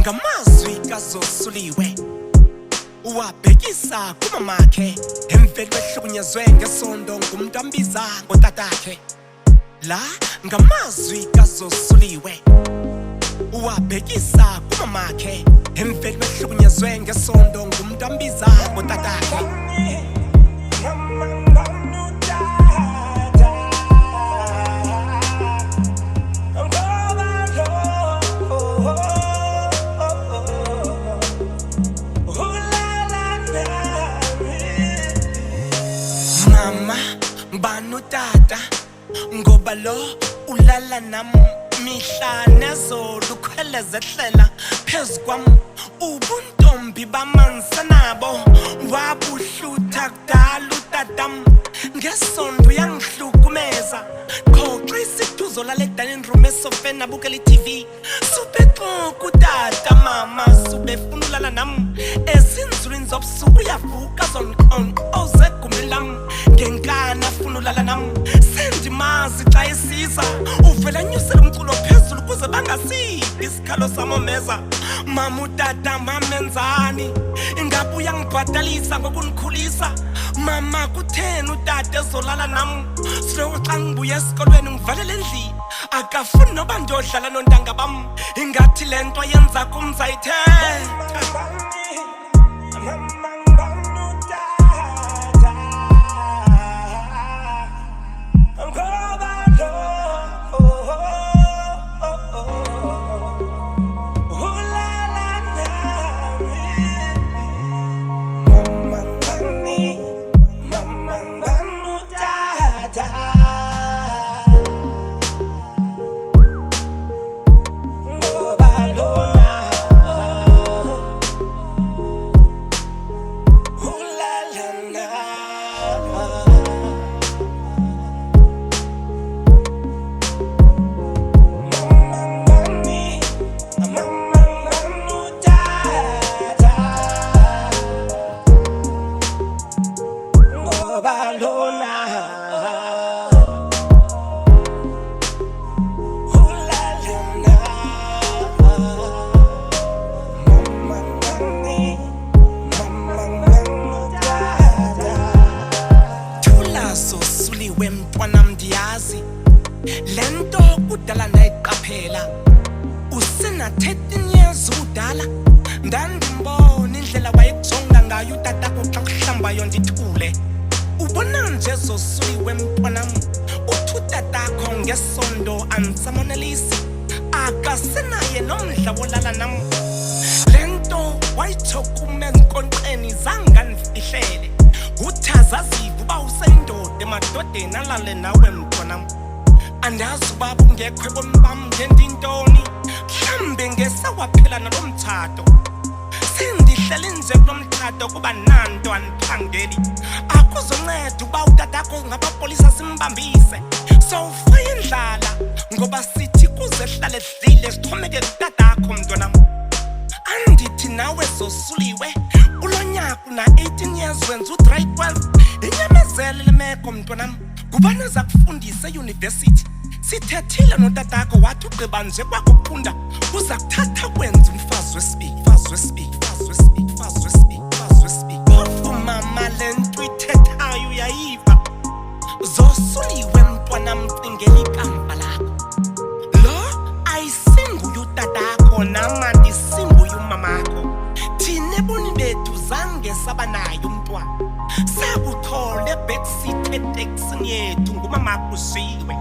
Amazwi Zosuliwe wabhekisa kumamakhe emveli behlukunyezwe ngesondo ngumuntu ambiza ngotatakhe la ngamazwi Zosuliwe wabhekisa kumamakhe emveli behlukunyezwe ngesondo ngumuntu ambiza ngotatakhe Banu tata ngoba lo ulala nam mihla nezolo khweleze hlela phezu kwam ubuntombi bamansa nabo wabuhlutha kudala utatam ngesondo yangihlukumeza khoxa isituzo lale dining room esofeni abukela iTV subexoka utata mama subefuna ulala nam ezinzulwini zobusuku uyavuka zonqonqoze egumeni lam ngenkana afuna ulala nam sendimazi xa esiza uvela nyusela umculo phezulu kuze bangasiphi isikhalo samomeza mama utata mamenzani ingabe uyangibhatalisa ngokunikhulisa mama kutheni utata ezolala nam siloko xa ngibuya esikolweni ngivalele endlini akafuni noba ndiyodlala nontanga bam ingathi le nto yenza kumzayithetha Zosuliwe mntwana mndiyazi lento kudala nayiqaphela usena 13 years udala ndandimbona indlela wayekujonga ngayo utatako xa kuhlambayo ndithule ubona nje Zosuliwe mntwanam uthi utatako ngesondo andisamonelisi akasenaye nomdla wolala nam lento wayitsho kume nkonqeni zange ndifihlele uthazaziva uba useyindoda emadodeni alale nawe mntwanam andazi uba bungekho ebomini bam ngendintoni mhlambe ngesawaphela nalo mtshato sendihleli nje kulo mtshato kuba nanto andiphangeli akuzonceda uba utatakho ngabapolisa simbambise sowufaye indlala ngoba sithi kuze hlale dlile sixhomeke kutatakho mntwanam andithi nawe Zosuliwe ulonyaka na 18 years wenza ugrade 12 inyamezele le meko mntwanam kubani za kufundisa euniversity sithethile notatako wathi ugqiba nje kwakufunda uza kuthatha kwenza umfazi wesibili mama le nto ithethayo uyayiva Zosuliwe mntwanam cingela ikamva lakho lo ayisinguye utatakho nama ndisinguye umamakho thine boni bethu zange saba nayo umntwana sakuthola ebackseat eteksini yethu ngumamakho uShiwe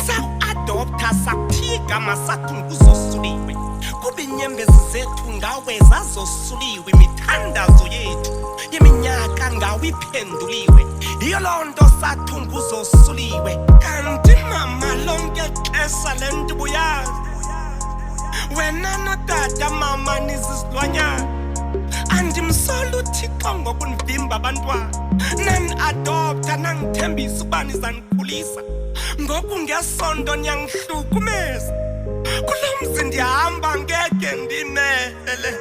saku-adoptha sakuthika masathu nguZosuliwe kuba inyembezi zethu ngawe zaZosuliwe imithandazo yethu yeminyaka ngawe iphenduliwe yiyo loo nto sathu nguZosuliwe kanti mama lonke xesha le nto buyazi wena notata mama nizisilwanyana andimsola uThixo ngokunivimba abantwana nani-adoptha nangithembisa ukuba nizanikhulisa ngoku ngesondo niyangihlukumeza kulo mzi ndihamba ngeke ndimele